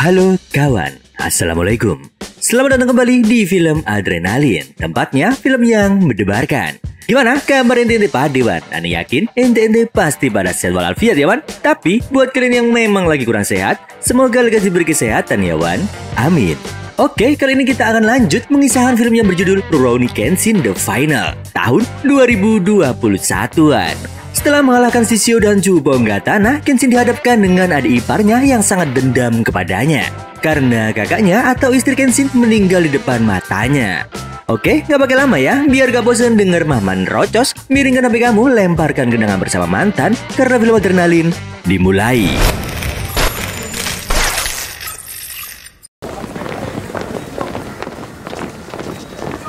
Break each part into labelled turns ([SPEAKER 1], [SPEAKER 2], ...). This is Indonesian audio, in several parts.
[SPEAKER 1] Halo kawan, Assalamualaikum. Selamat datang kembali di film Adrenalin, tempatnya film yang mendebarkan. Gimana kabar ente pade wan? Ane yakin ente pasti pada sehat walafiat ya wan. Tapi buat kalian yang memang lagi kurang sehat, semoga lekas diberi kesehatan ya wan. Amin. Oke, kali ini kita akan lanjut mengisahkan film yang berjudul Rurouni Kenshin The Final tahun 2021-an. Setelah mengalahkan Shishio dan Chubongatana, Kenshin dihadapkan dengan adik iparnya yang sangat dendam kepadanya karena kakaknya atau istri Kenshin meninggal di depan matanya. Oke, gak pakai lama ya, biar gak bosan denger Mahman rocos, miringkan HP kamu, lemparkan genangan bersama mantan, karena film Adrenalin dimulai.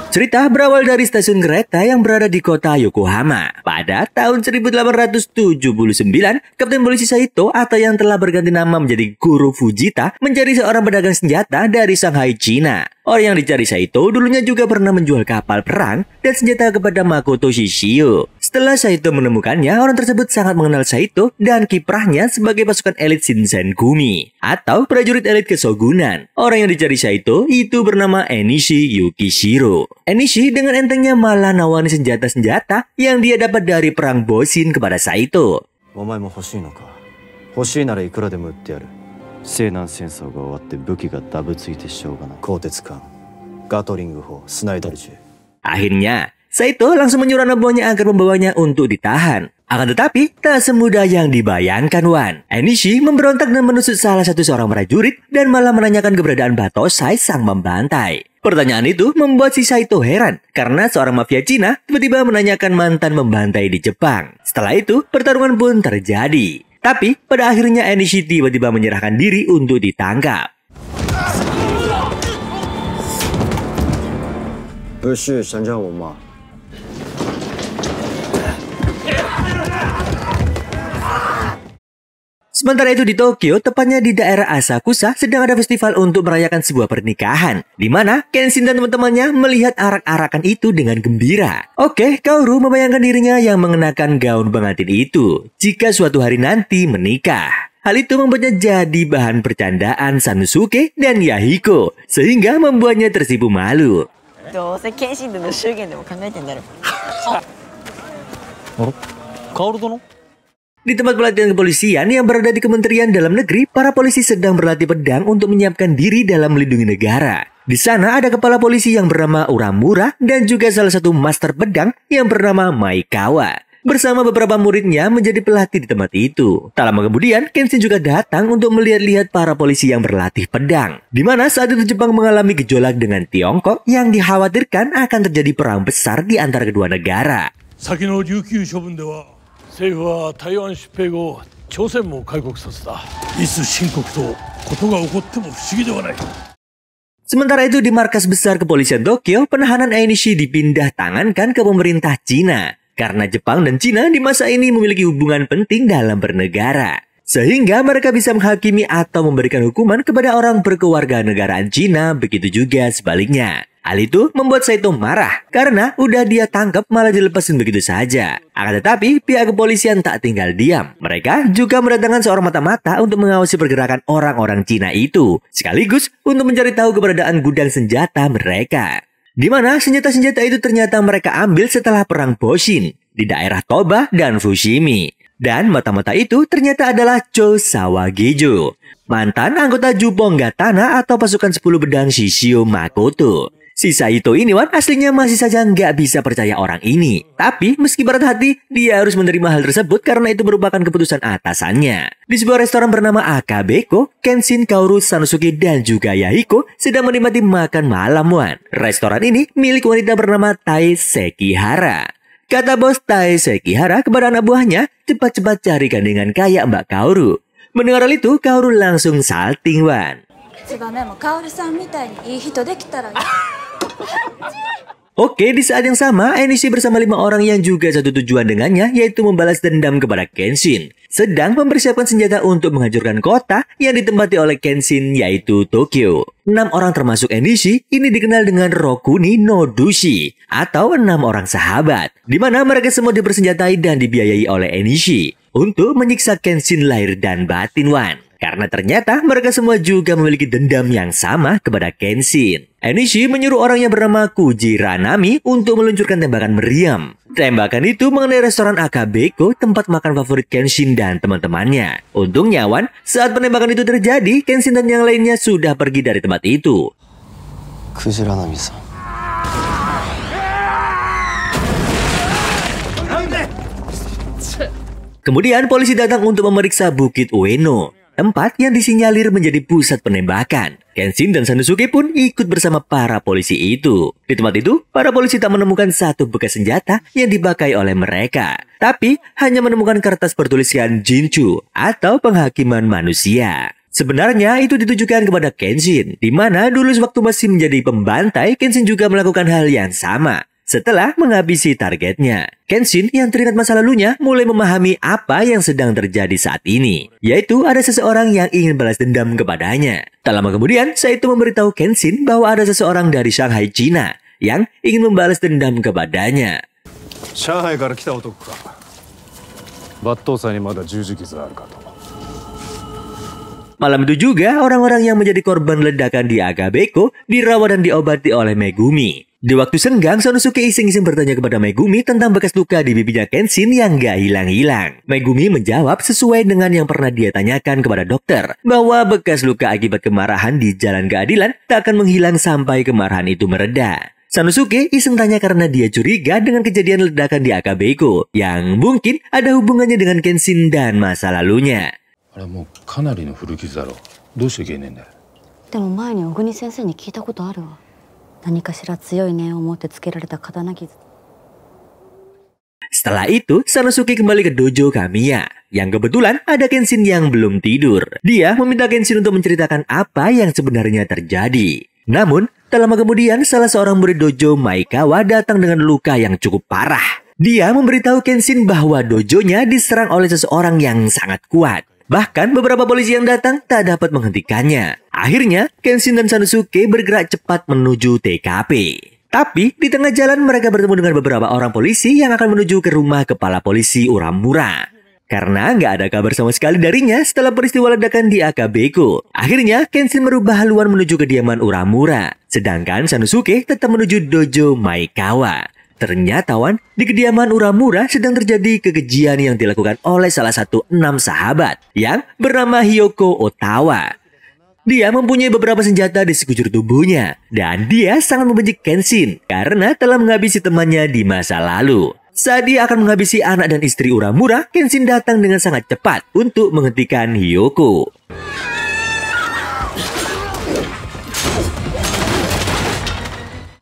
[SPEAKER 1] Cerita berawal dari stasiun kereta yang berada di kota Yokohama. Pada tahun 1879, Kapten Polisi Saito atau yang telah berganti nama menjadi Guru Fujita mencari seorang pedagang senjata dari Shanghai, Cina. Orang yang dicari Saito dulunya juga pernah menjual kapal perang dan senjata kepada Makoto Shishio. Setelah Saito menemukannya, orang tersebut sangat mengenal Saito dan kiprahnya sebagai pasukan elit Shinsengumi atau prajurit elit kesogunan. Orang yang dicari Saito itu bernama Enishi Yukishiro. Enishi dengan entengnya malah nawani senjata-senjata yang dia dapat dari perang Boshin kepada Saito. Omae mo hoshii no ka? Hoshii nara ikura demo utte yaru. Seinan sensou ga owatte buki ga dabutsuite shou ga nai. Kotetsukan, Gatling ho, Schneiderju. Akhirnya, Saito langsung menyuruh anak buahnya agar membawanya untuk ditahan. Akan tetapi, tak semudah yang dibayangkan wan. Enishi memberontak dan menusuk salah satu seorang prajurit dan malah menanyakan keberadaan Batosai sang membantai. Pertanyaan itu membuat si Saito heran karena seorang mafia Cina tiba-tiba menanyakan mantan membantai di Jepang. Setelah itu, pertarungan pun terjadi. Tapi, pada akhirnya Enishi tiba-tiba menyerahkan diri untuk ditangkap. Sementara itu di Tokyo, tepatnya di daerah Asakusa, sedang ada festival untuk merayakan sebuah pernikahan, di mana Kenshin dan teman-temannya melihat arak-arakan itu dengan gembira. Oke, Kaoru membayangkan dirinya yang mengenakan gaun pengantin itu jika suatu hari nanti menikah. Hal itu membuatnya jadi bahan bercandaan Sanosuke dan Yahiko, sehingga membuatnya tersipu malu. Di tempat pelatihan kepolisian yang berada di Kementerian Dalam Negeri, para polisi sedang berlatih pedang untuk menyiapkan diri dalam melindungi negara. Di sana ada kepala polisi yang bernama Uramura dan juga salah satu master pedang yang bernama Maekawa. Bersama beberapa muridnya menjadi pelatih di tempat itu. Tak lama kemudian, Kenshin juga datang untuk melihat-lihat para polisi yang berlatih pedang. Di mana saat itu Jepang mengalami gejolak dengan Tiongkok yang dikhawatirkan akan terjadi perang besar di antara kedua negara. Sementara itu di markas besar kepolisian Tokyo, penahanan Enishi dipindah tangankan ke pemerintah Cina. Karena Jepang dan Cina di masa ini memiliki hubungan penting dalam bernegara. Sehingga mereka bisa menghakimi atau memberikan hukuman kepada orang berkewarganegaraan Cina, begitu juga sebaliknya. Hal itu membuat Saito marah karena udah dia tangkap malah dilepasin begitu saja. Akan tetapi pihak kepolisian tak tinggal diam. Mereka juga mendatangkan seorang mata-mata untuk mengawasi pergerakan orang-orang Cina itu, sekaligus untuk mencari tahu keberadaan gudang senjata mereka. Di mana senjata-senjata itu ternyata mereka ambil setelah perang Boshin di daerah Toba dan Fushimi. Dan mata-mata itu ternyata adalah Cho Sawagejo, mantan anggota Chubongatana atau pasukan 10 bedang Shishio Makoto. Si Saito ini wan aslinya masih saja nggak bisa percaya orang ini. Tapi meski berat hati, dia harus menerima hal tersebut karena itu merupakan keputusan atasannya. Di sebuah restoran bernama Akabeko, Kenshin, Kaoru, Sanosuke, dan juga Yahiko sedang menikmati makan malam wan. Restoran ini milik wanita bernama Tai Sekihara. Kata bos Tai Sekihara kepada anak buahnya, cepat-cepat cari gandengan kayak Mbak Kaoru. Mendengar hal itu, Kaoru langsung salting wan. Oke, di saat yang sama, Enishi bersama 5 orang yang juga satu tujuan dengannya, yaitu membalas dendam kepada Kenshin, sedang mempersiapkan senjata untuk menghancurkan kota yang ditempati oleh Kenshin, yaitu Tokyo. 6 orang termasuk Enishi ini dikenal dengan Rokuni no Dushi, atau 6 orang sahabat, di mana mereka semua dipersenjatai dan dibiayai oleh Enishi untuk menyiksa Kenshin lahir dan batin wan. karena ternyata mereka semua juga memiliki dendam yang sama kepada Kenshin. Enishi menyuruh orang yang bernama Kuji Ranami untuk meluncurkan tembakan meriam. Tembakan itu mengenai restoran Akabeko, tempat makan favorit Kenshin dan teman-temannya. Untungnya Wan, saat penembakan itu terjadi, Kenshin dan yang lainnya sudah pergi dari tempat itu.
[SPEAKER 2] Kuji Ranami-san.
[SPEAKER 1] Kemudian polisi datang untuk memeriksa Bukit Ueno, tempat yang disinyalir menjadi pusat penembakan. Kenshin dan Sanosuke pun ikut bersama para polisi itu. Di tempat itu, para polisi tak menemukan satu bekas senjata yang dipakai oleh mereka, tapi hanya menemukan kertas bertuliskan Jinchu atau penghakiman manusia. Sebenarnya itu ditujukan kepada Kenshin, di mana dulu sewaktu masih menjadi pembantai, Kenshin juga melakukan hal yang sama. Setelah menghabisi targetnya, Kenshin yang teringat masa lalunya mulai memahami apa yang sedang terjadi saat ini, yaitu ada seseorang yang ingin balas dendam kepadanya. Tak lama kemudian, Saito memberitahu Kenshin bahwa ada seseorang dari Shanghai, China yang ingin membalas dendam kepadanya.
[SPEAKER 3] Shanghaiから来た男か。抜刀斎にまだ十字傷あるかと。
[SPEAKER 1] Malam itu juga, orang-orang yang menjadi korban ledakan di Akabeko dirawat dan diobati oleh Megumi. Di waktu senggang, Sanosuke iseng-iseng bertanya kepada Megumi tentang bekas luka di pipinya Kenshin yang gak hilang-hilang. Megumi menjawab sesuai dengan yang pernah dia tanyakan kepada dokter, bahwa bekas luka akibat kemarahan di jalan keadilan tak akan menghilang sampai kemarahan itu mereda. Sanosuke iseng tanya karena dia curiga dengan kejadian ledakan di Akabeko, yang mungkin ada hubungannya dengan Kenshin dan masa lalunya.
[SPEAKER 3] あれもうかなりの古傷だろう。どうして消えねえんだよ。
[SPEAKER 4] でも前に小国先生に聞いたことあるわ。何かしら強い念を持ってつけられた刀傷。
[SPEAKER 1] Setelah itu, Sanosuke kembali ke dojo Kamiya, yang kebetulan ada Kenshin yang belum tidur. Dia meminta Kenshin untuk menceritakan apa yang sebenarnya terjadi. Namun, tak lama kemudian salah seorang murid dojo Maekawa datang dengan luka yang cukup parah. Dia memberitahu Kenshin bahwa dojonya diserang oleh seseorang yang sangat kuat. Bahkan beberapa polisi yang datang tak dapat menghentikannya. Akhirnya, Kenshin dan Sanosuke bergerak cepat menuju TKP. Tapi, di tengah jalan mereka bertemu dengan beberapa orang polisi yang akan menuju ke rumah kepala polisi Uramura. Karena nggak ada kabar sama sekali darinya setelah peristiwa ledakan di Akabeko. Akhirnya, Kenshin merubah haluan menuju kediaman Uramura. Sedangkan Sanosuke tetap menuju dojo Maekawa. Ternyata Wan, di kediaman Uramura sedang terjadi kekejian yang dilakukan oleh salah satu 6 sahabat yang bernama Hiyoko Otawa. Dia mempunyai beberapa senjata di sekujur tubuhnya dan dia sangat membenci Kenshin karena telah menghabisi temannya di masa lalu. Saat dia akan menghabisi anak dan istri Uramura, Kenshin datang dengan sangat cepat untuk menghentikan Hiyoko.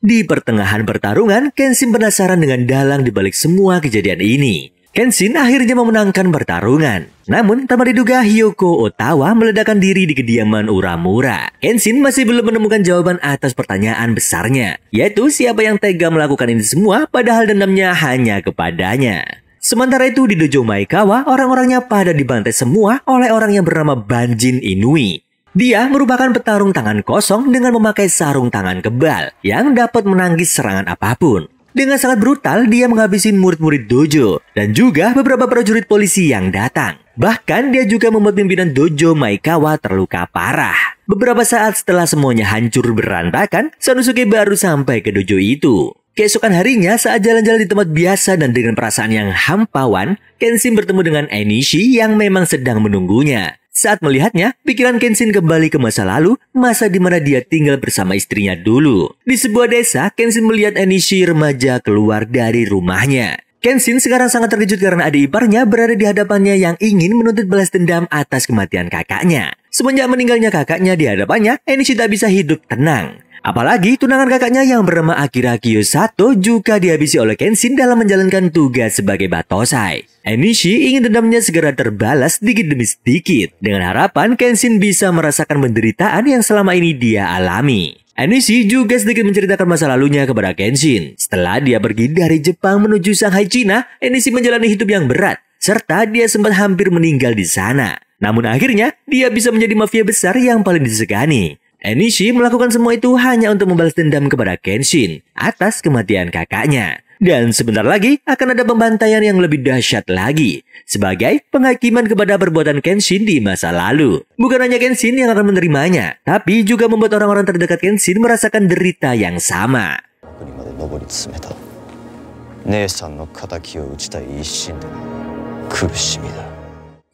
[SPEAKER 1] Di pertengahan pertarungan, Kenshin penasaran dengan dalang di balik semua kejadian ini. Kenshin akhirnya memenangkan pertarungan. Namun, tanpa diduga Hiyoko Otawa meledakkan diri di kediaman Uramura. Kenshin masih belum menemukan jawaban atas pertanyaan besarnya, yaitu siapa yang tega melakukan ini semua padahal dendamnya hanya kepadanya. Sementara itu di dojo Maekawa, orang-orangnya pada dibantai semua oleh orang yang bernama Banjin Inui. Dia merupakan petarung tangan kosong dengan memakai sarung tangan kebal yang dapat menangkis serangan apapun. Dengan sangat brutal, dia menghabisi murid-murid dojo dan juga beberapa prajurit polisi yang datang. Bahkan dia juga membuat pimpinan dojo Maekawa terluka parah. Beberapa saat setelah semuanya hancur berantakan, Sanosuke baru sampai ke dojo itu. Keesokan harinya saat jalan-jalan di tempat biasa dan dengan perasaan yang hampawan, Kenshin bertemu dengan Enishi yang memang sedang menunggunya. Saat melihatnya, pikiran Kenshin kembali ke masa lalu, masa di mana dia tinggal bersama istrinya dulu. Di sebuah desa, Kenshin melihat Enishi remaja keluar dari rumahnya. Kenshin sekarang sangat terkejut karena adik iparnya berada di hadapannya yang ingin menuntut balas dendam atas kematian kakaknya. Semenjak meninggalnya kakaknya di hadapannya, Enishi tak bisa hidup tenang. Apalagi tunangan kakaknya yang bernama Akira Kiyosato juga dihabisi oleh Kenshin dalam menjalankan tugas sebagai batosai. Enishi ingin dendamnya segera terbalas sedikit demi sedikit dengan harapan Kenshin bisa merasakan penderitaan yang selama ini dia alami. Enishi juga sedikit menceritakan masa lalunya kepada Kenshin. Setelah dia pergi dari Jepang menuju Shanghai, China, Enishi menjalani hidup yang berat serta dia sempat hampir meninggal di sana. Namun akhirnya dia bisa menjadi mafia besar yang paling disegani. Enishi melakukan semua itu hanya untuk membalas dendam kepada Kenshin atas kematian kakaknya. Dan sebentar lagi akan ada pembantaian yang lebih dahsyat lagi sebagai penghakiman kepada perbuatan Kenshin di masa lalu. Bukan hanya Kenshin yang akan menerimanya, tapi juga membuat orang-orang terdekat Kenshin merasakan derita yang sama.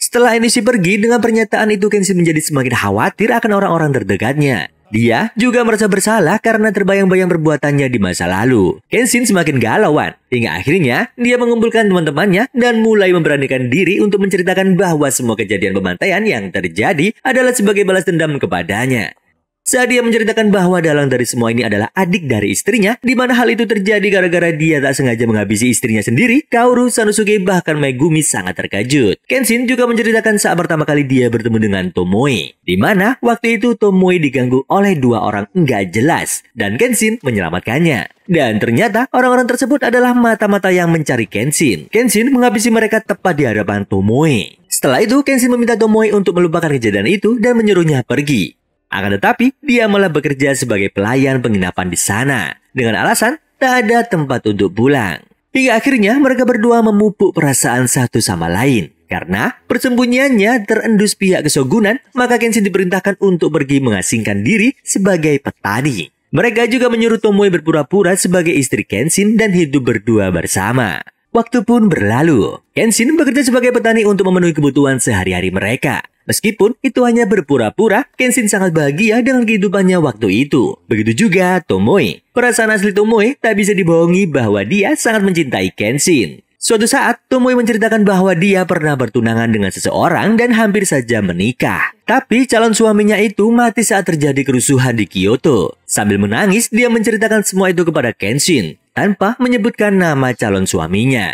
[SPEAKER 1] Setelah Enishi pergi, dengan pernyataan itu Kenshin menjadi semakin khawatir akan orang-orang terdekatnya. Dia juga merasa bersalah karena terbayang-bayang perbuatannya di masa lalu. Kenshin semakin galauan, hingga akhirnya dia mengumpulkan teman-temannya dan mulai memberanikan diri untuk menceritakan bahwa semua kejadian pembantaian yang terjadi adalah sebagai balas dendam kepadanya. Saat dia menceritakan bahwa dalang dari semua ini adalah adik dari istrinya, di mana hal itu terjadi gara-gara dia tak sengaja menghabisi istrinya sendiri, Kaoru, Sanosuke, bahkan Megumi sangat terkejut. Kenshin juga menceritakan saat pertama kali dia bertemu dengan Tomoe, di mana waktu itu Tomoe diganggu oleh dua orang enggak jelas, dan Kenshin menyelamatkannya. Dan ternyata orang-orang tersebut adalah mata-mata yang mencari Kenshin. Kenshin menghabisi mereka tepat di hadapan Tomoe. Setelah itu, Kenshin meminta Tomoe untuk melupakan kejadian itu dan menyuruhnya pergi. Akan tetapi, dia malah bekerja sebagai pelayan penginapan di sana dengan alasan tak ada tempat untuk pulang. Hingga akhirnya mereka berdua memupuk perasaan satu sama lain. Karena persembunyiannya terendus pihak kesogunan, maka Kenshin diperintahkan untuk pergi mengasingkan diri sebagai petani. Mereka juga menyuruh Tomoe berpura-pura sebagai istri Kenshin dan hidup berdua bersama. Waktu pun berlalu. Kenshin bekerja sebagai petani untuk memenuhi kebutuhan sehari-hari mereka. Meskipun itu hanya berpura-pura, Kenshin sangat bahagia dengan kehidupannya waktu itu. Begitu juga Tomoe. Perasaan asli Tomoe tak bisa dibohongi bahwa dia sangat mencintai Kenshin. Suatu saat, Tomoe menceritakan bahwa dia pernah bertunangan dengan seseorang dan hampir saja menikah. Tapi calon suaminya itu mati saat terjadi kerusuhan di Kyoto. Sambil menangis, dia menceritakan semua itu kepada Kenshin tanpa menyebutkan nama calon suaminya.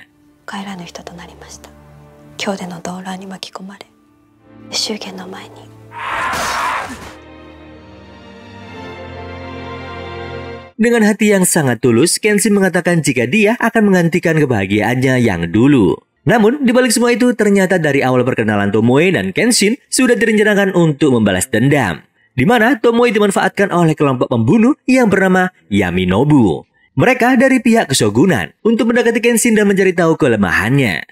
[SPEAKER 1] Dengan hati yang sangat tulus, Kenshin mengatakan jika dia akan menggantikan kebahagiaannya yang dulu. Namun, dibalik semua itu, ternyata dari awal perkenalan Tomoe dan Kenshin sudah direncanakan untuk membalas dendam. Di mana Tomoe dimanfaatkan oleh kelompok pembunuh yang bernama Yaminobu. Mereka dari pihak kesogunan untuk mendekati Kenshin dan mencari tahu kelemahannya.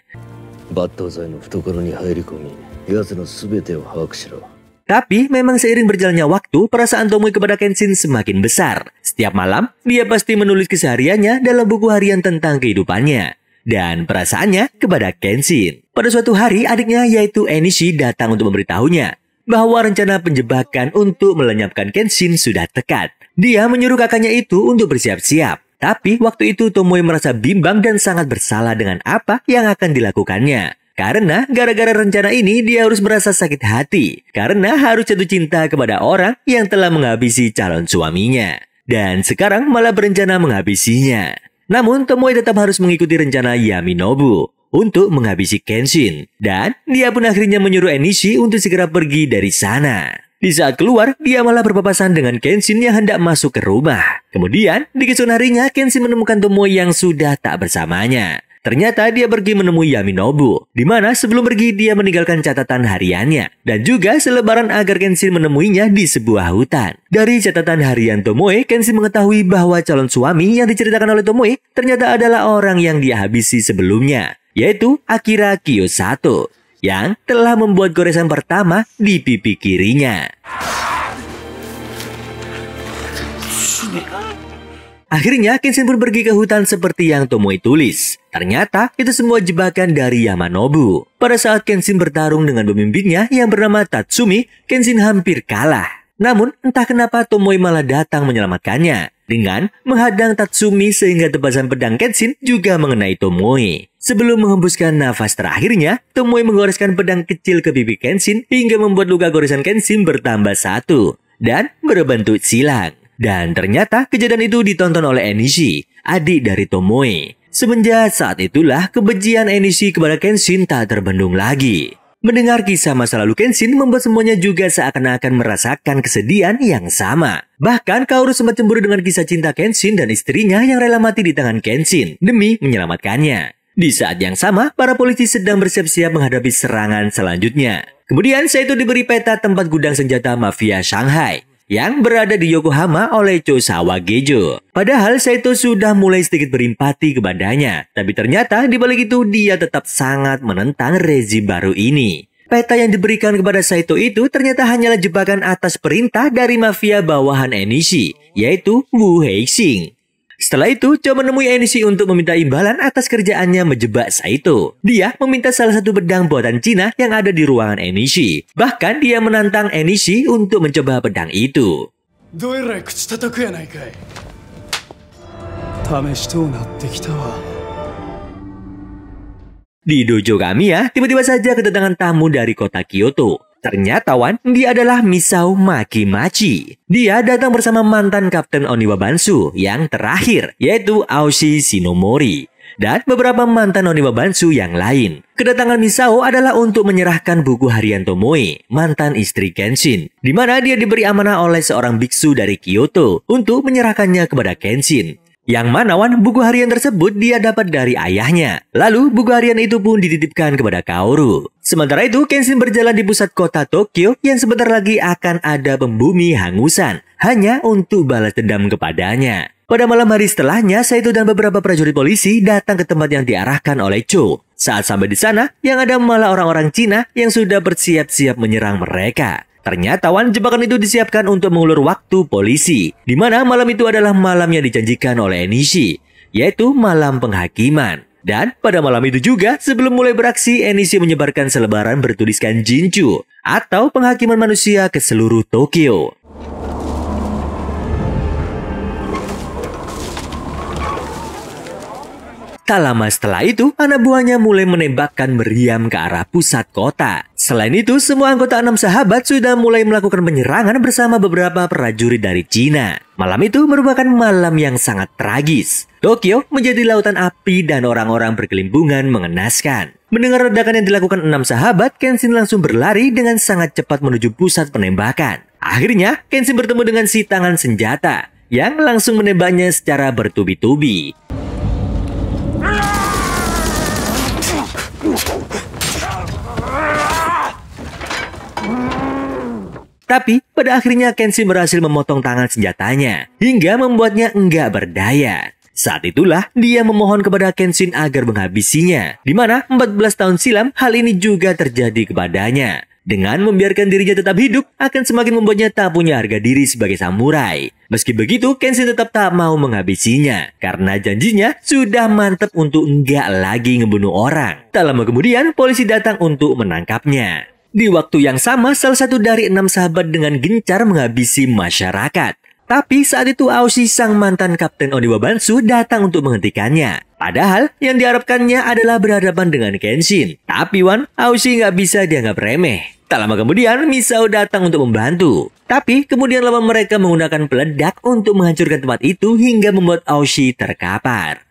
[SPEAKER 1] Tapi memang seiring berjalannya waktu, perasaan Tomoe kepada Kenshin semakin besar. Setiap malam, dia pasti menulis kesehariannya dalam buku harian tentang kehidupannya dan perasaannya kepada Kenshin. Pada suatu hari, adiknya yaitu Enishi datang untuk memberitahunya bahwa rencana penjebakan untuk melenyapkan Kenshin sudah dekat. Dia menyuruh kakaknya itu untuk bersiap-siap. Tapi waktu itu Tomoe merasa bimbang dan sangat bersalah dengan apa yang akan dilakukannya. Karena gara-gara rencana ini dia harus merasa sakit hati. Karena harus jatuh cinta kepada orang yang telah menghabisi calon suaminya. Dan sekarang malah berencana menghabisinya. Namun Tomoe tetap harus mengikuti rencana Yaminobu untuk menghabisi Kenshin. Dan dia pun akhirnya menyuruh Enishi untuk segera pergi dari sana. Di saat keluar, dia malah berpapasan dengan Kenshin yang hendak masuk ke rumah. Kemudian, di keesokan harinya, Kenshin menemukan Tomoe yang sudah tak bersamanya. Ternyata dia pergi menemui Yaminobu, di mana sebelum pergi dia meninggalkan catatan hariannya dan juga selebaran agar Kenshin menemuinya di sebuah hutan. Dari catatan harian Tomoe, Kenshin mengetahui bahwa calon suami yang diceritakan oleh Tomoe ternyata adalah orang yang dia habisi sebelumnya, yaitu Akira Kiyosato, yang telah membuat goresan pertama di pipi kirinya. Akhirnya Kenshin pun pergi ke hutan seperti yang Tomoe tulis. Ternyata itu semua jebakan dari Yamanobu. Pada saat Kenshin bertarung dengan pemimpinnya yang bernama Tatsumi, Kenshin hampir kalah. Namun entah kenapa Tomoe malah datang menyelamatkannya dengan menghadang Tatsumi sehingga tebasan pedang Kenshin juga mengenai Tomoe. Sebelum menghembuskan nafas terakhirnya, Tomoe menggoreskan pedang kecil ke pipi Kenshin hingga membuat luka goresan Kenshin bertambah 1 dan berbentuk silang. Dan ternyata kejadian itu ditonton oleh Enishi, adik dari Tomoe. Semenjak saat itulah kebencian Enishi kepada Kenshin tak terbendung lagi. Mendengar kisah masa lalu Kenshin membuat semuanya juga seakan-akan merasakan kesedihan yang sama. Bahkan Kaoru sempat cemburu dengan kisah cinta Kenshin dan istrinya yang rela mati di tangan Kenshin demi menyelamatkannya. Di saat yang sama, para polisi sedang bersiap-siap menghadapi serangan selanjutnya. Kemudian Saito diberi peta tempat gudang senjata mafia Shanghai. yang berada di Yokohama oleh Chosawa Gejo. Padahal Saito sudah mulai sedikit berimpati kepadanya, tapi ternyata di balik itu dia tetap sangat menentang rezim baru ini. Peta yang diberikan kepada Saito itu ternyata hanyalah jebakan atas perintah dari mafia bawahan Enishi, yaitu Wu Heixing. Setelah itu, Cho menemui Enishi untuk meminta imbalan atas kerjaannya menjebak Saito. Dia meminta salah satu pedang buatan Cina yang ada di ruangan Enishi. Bahkan dia menantang Enishi untuk mencoba pedang itu. Di dojo Kamiya, tiba-tiba saja kedatangan tamu dari kota Kyoto. Ternyata dia adalah Misao Makimachi. Dia datang bersama mantan Kapten Oniwa Bansu yang terakhir, yaitu Aoshi Shinomori. Dan beberapa mantan Oniwa Bansu yang lain. Kedatangan Misao adalah untuk menyerahkan buku harian Tomoe, mantan istri Kenshin. Di mana dia diberi amanah oleh seorang biksu dari Kyoto untuk menyerahkannya kepada Kenshin. Yang mana buku harian tersebut dia dapat dari ayahnya. Lalu buku harian itu pun dititipkan kepada Kaoru. Sementara itu Kenshin berjalan di pusat kota Tokyo yang sebentar lagi akan ada pembumi hangusan. Hanya untuk balas dendam kepadanya. Pada malam hari setelahnya, Saito dan beberapa prajurit polisi datang ke tempat yang diarahkan oleh Cho. Saat sampai di sana, yang ada malah orang-orang Cina yang sudah bersiap-siap menyerang mereka. Ternyata jebakan itu disiapkan untuk mengulur waktu polisi, di mana malam itu adalah malam yang dijanjikan oleh Enishi, yaitu malam penghakiman. Dan pada malam itu juga, sebelum mulai beraksi, Enishi menyebarkan selebaran bertuliskan Jinchu, atau penghakiman manusia ke seluruh Tokyo. Tak lama setelah itu, anak buahnya mulai menembakkan meriam ke arah pusat kota. Selain itu, semua anggota 6 sahabat sudah mulai melakukan penyerangan bersama beberapa prajurit dari Cina. Malam itu merupakan malam yang sangat tragis. Tokyo menjadi lautan api dan orang-orang berkelimpungan mengenaskan. Mendengar ledakan yang dilakukan 6 sahabat, Kenshin langsung berlari dengan sangat cepat menuju pusat penembakan. Akhirnya, Kenshin bertemu dengan si tangan senjata yang langsung menembaknya secara bertubi-tubi. Tapi pada akhirnya Kenshin berhasil memotong tangan senjatanya hingga membuatnya enggak berdaya. Saat itulah dia memohon kepada Kenshin agar menghabisinya, di mana 14 tahun silam hal ini juga terjadi kepadanya. Dengan membiarkan dirinya tetap hidup akan semakin membuatnya tak punya harga diri sebagai samurai. Meski begitu, Kenshin tetap tak mau menghabisinya karena janjinya sudah mantap untuk enggak lagi ngebunuh orang. Tak lama kemudian, polisi datang untuk menangkapnya. Di waktu yang sama, salah satu dari 6 sahabat dengan gencar menghabisi masyarakat. Tapi saat itu Aoshi, sang mantan Kapten Oniwa Bansu, datang untuk menghentikannya. Padahal yang diharapkannya adalah berhadapan dengan Kenshin. Tapi Aoshi nggak bisa dianggap remeh. Tak lama kemudian, Misao datang untuk membantu. Tapi kemudian lawan mereka menggunakan peledak untuk menghancurkan tempat itu hingga membuat Aoshi terkapar.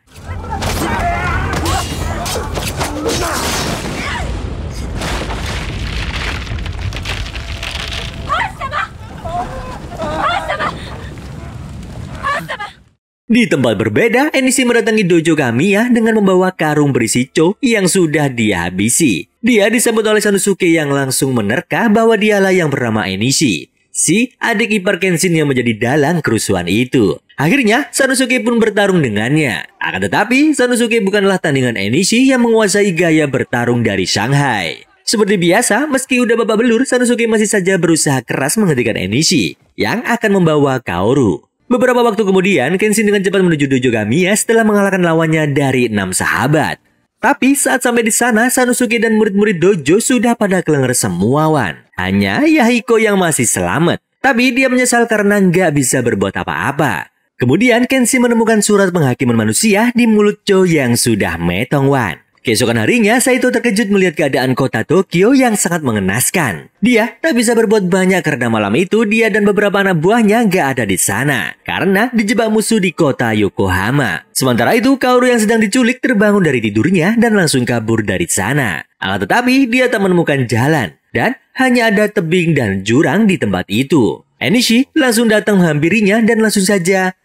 [SPEAKER 1] Di tempat berbeda, Enishi mendatangi dojo Kamiya dengan membawa karung berisi Cho yang sudah dia habisi. Dia disambut oleh Sanosuke yang langsung menerka bahwa dialah yang bernama Enishi, si adik ipar Kenshin yang menjadi dalang kerusuhan itu. Akhirnya, Sanosuke pun bertarung dengannya. Akan tetapi, Sanosuke bukanlah tandingan Enishi yang menguasai gaya bertarung dari Shanghai. Seperti biasa, meski udah babak belur, Sanosuke masih saja berusaha keras menghentikan Enishi yang akan membawa Kaoru. Beberapa waktu kemudian, Kenshin dengan cepat menuju dojo Kamiya setelah mengalahkan lawannya dari 6 sahabat. Tapi saat sampai di sana, Sanosuke dan murid-murid dojo sudah pada kelenger semua Hanya Yahiko yang masih selamat. Tapi dia menyesal karena nggak bisa berbuat apa-apa. Kemudian Kenshin menemukan surat penghakiman manusia di mulut Cho yang sudah metong Keesokan harinya, Saito terkejut melihat keadaan kota Tokyo yang sangat mengenaskan. Dia tak bisa berbuat banyak karena malam itu dia dan beberapa anak buahnya nggak ada di sana karena dijebak musuh di kota Yokohama. Sementara itu, Kaoru yang sedang diculik terbangun dari tidurnya dan langsung kabur dari sana. Akan tetapi, dia tak menemukan jalan dan hanya ada tebing dan jurang di tempat itu. Enishi langsung datang menghampirinya dan langsung saja,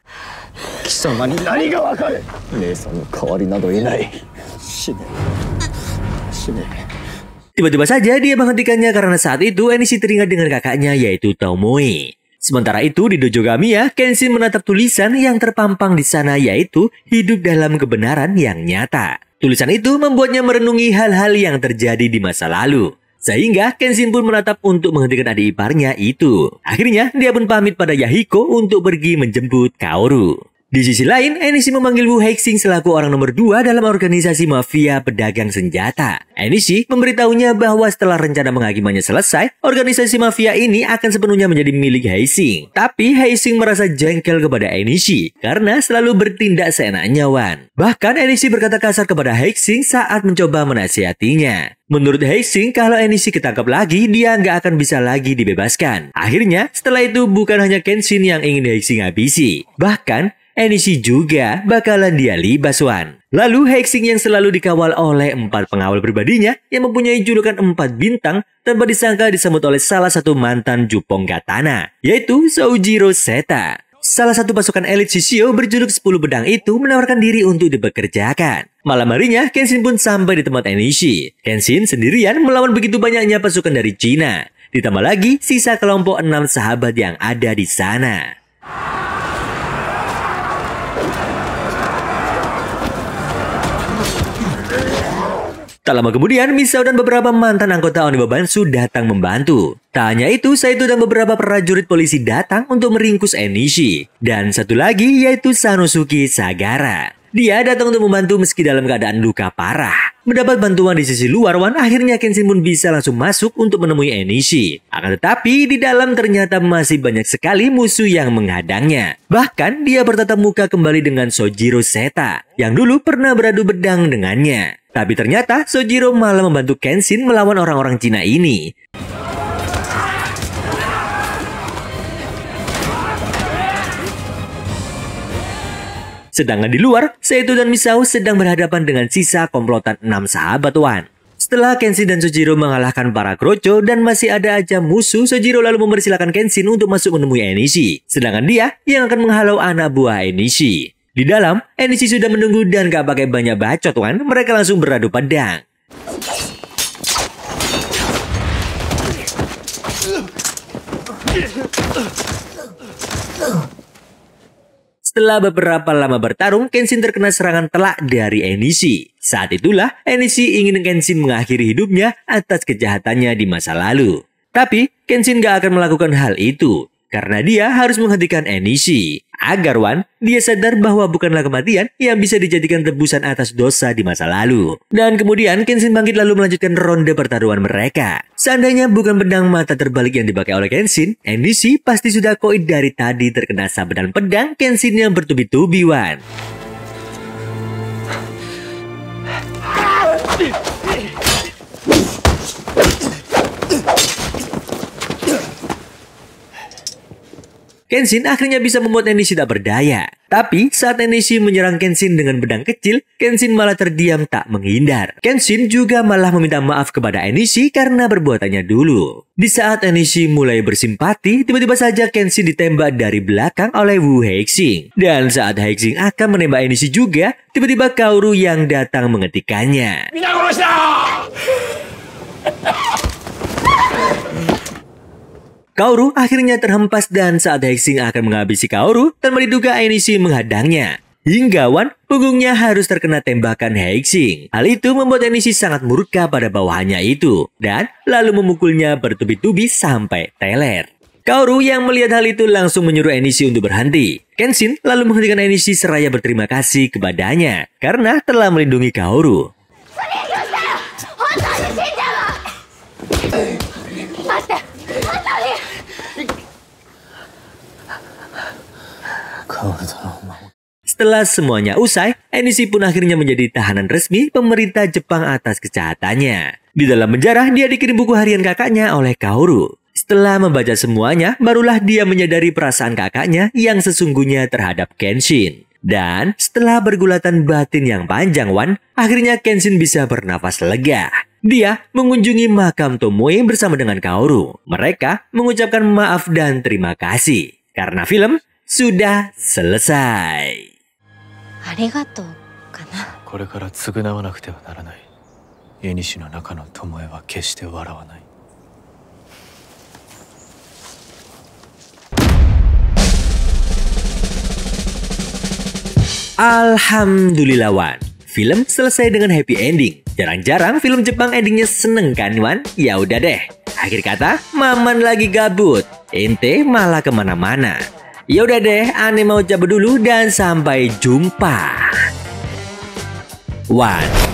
[SPEAKER 1] tiba-tiba saja dia menghentikannya karena saat itu Enishi teringat dengan kakaknya yaitu Tomoe. Sementara itu di dojo Gamiya, Kenshin menatap tulisan yang terpampang di sana yaitu hidup dalam kebenaran yang nyata. Tulisan itu membuatnya merenungi hal-hal yang terjadi di masa lalu. Sehingga Kenshin pun menatap untuk menghentikan adik iparnya itu. Akhirnya dia pun pamit pada Yahiko untuk pergi menjemput Kaoru. Di sisi lain, Enishi memanggil Wu Hexing selaku orang nomor 2 dalam organisasi mafia pedagang senjata. Enishi memberitahunya bahwa setelah rencana penghakimannya selesai, organisasi mafia ini akan sepenuhnya menjadi milik Hexing. Tapi Hexing merasa jengkel kepada Enishi karena selalu bertindak seenaknya Wan. Bahkan Enishi berkata kasar kepada Hexing saat mencoba menasihatinya. Menurut Hexing, kalau Enishi ketangkap lagi, dia nggak akan bisa lagi dibebaskan. Akhirnya, setelah itu bukan hanya Kenshin yang ingin Hexing habisi. Bahkan, Enishi juga bakalan dia libas Wan. Lalu Hexing yang selalu dikawal oleh 4 pengawal pribadinya yang mempunyai julukan 4 bintang tanpa disangka disambut oleh salah satu mantan Jupong Katana, yaitu Soujiro Seta. Salah satu pasukan elit Shishio berjuluk 10 pedang itu menawarkan diri untuk dipekerjakan. Malam harinya, Kenshin pun sampai di tempat Enishi. Kenshin sendirian melawan begitu banyaknya pasukan dari Cina. Ditambah lagi sisa kelompok 6 sahabat yang ada di sana. Tak lama kemudian, Misao dan beberapa mantan anggota Onibabansu datang membantu. Tak hanya itu, Saito dan beberapa prajurit polisi datang untuk meringkus Enishi. Dan satu lagi yaitu Sanosuke Sagara. Dia datang untuk membantu meski dalam keadaan luka parah. Mendapat bantuan di sisi luar Wan, akhirnya Kenshin pun bisa langsung masuk untuk menemui Enishi. Akan tetapi di dalam ternyata masih banyak sekali musuh yang menghadangnya. Bahkan dia bertatap muka kembali dengan Sojiro Seta yang dulu pernah beradu pedang dengannya. Tapi ternyata Sojiro malah membantu Kenshin melawan orang-orang Cina ini. Sedangkan di luar, Saito dan Misao sedang berhadapan dengan sisa komplotan 6 sahabat Wan. Setelah Kenshin dan Sojiro mengalahkan para kroco dan masih ada aja musuh, Sojiro lalu mempersilahkan Kenshin untuk masuk menemui Enishi. Sedangkan dia yang akan menghalau anak buah Enishi. Di dalam, Enishi sudah menunggu dan gak pakai banyak bacot Wan, mereka langsung beradu pedang. Setelah beberapa lama bertarung, Kenshin terkena serangan telak dari Enishi. Saat itulah, Enishi ingin Kenshin mengakhiri hidupnya atas kejahatannya di masa lalu. Tapi, Kenshin gak akan melakukan hal itu. Karena dia harus menghentikan Enishi. Agar Wan, dia sadar bahwa bukanlah kematian yang bisa dijadikan tebusan atas dosa di masa lalu. Dan kemudian Kenshin bangkit lalu melanjutkan ronde pertarungan mereka. Seandainya bukan pedang mata terbalik yang dipakai oleh Kenshin, Enishi pasti sudah koid dari tadi terkena sabetan pedang Kenshin yang bertubi-tubi Wan. Kenshin akhirnya bisa membuat Enishi tak berdaya. Tapi saat Enishi menyerang Kenshin dengan pedang kecil, Kenshin malah terdiam tak menghindar. Kenshin juga malah meminta maaf kepada Enishi karena perbuatannya dulu. Di saat Enishi mulai bersimpati, tiba-tiba saja Kenshin ditembak dari belakang oleh Wu Hexing. Dan saat Hexing akan menembak Enishi juga, tiba-tiba Kaoru yang datang menghentikannya. Kaoru akhirnya terhempas dan saat Hexing akan menghabisi Kaoru, tanpa diduga Enishi menghadangnya. Hingga Wan, punggungnya harus terkena tembakan Hexing. Hal itu membuat Enishi sangat murka pada bawahannya itu, dan lalu memukulnya bertubi-tubi sampai teler. Kaoru yang melihat hal itu langsung menyuruh Enishi untuk berhenti. Kenshin lalu menghentikan Enishi seraya berterima kasih kepadanya, karena telah melindungi Kaoru. Setelah semuanya usai, Enishi pun akhirnya menjadi tahanan resmi pemerintah Jepang atas kejahatannya. Di dalam penjara, dia dikirim buku harian kakaknya oleh Kaoru. Setelah membaca semuanya, barulah dia menyadari perasaan kakaknya yang sesungguhnya terhadap Kenshin. Dan setelah bergulatan batin yang panjang Wan, akhirnya Kenshin bisa bernafas lega. Dia mengunjungi makam Tomoe bersama dengan Kaoru. Mereka mengucapkan maaf dan terima kasih. Karena film sudah selesai.
[SPEAKER 4] ありがとうかな。
[SPEAKER 5] これから償わなくてはならない。縁の中の巴は決して笑わない。
[SPEAKER 1] Alhamdulillah Wan, film selesai dengan happy ending. Jarang-jarang film Jepang endingnya seneng kan Wan? Ya udah deh, akhir kata Maman lagi gabut, ente malah kemana-mana. Ya udah deh, Ane mau cabut dulu dan sampai jumpa. Wan.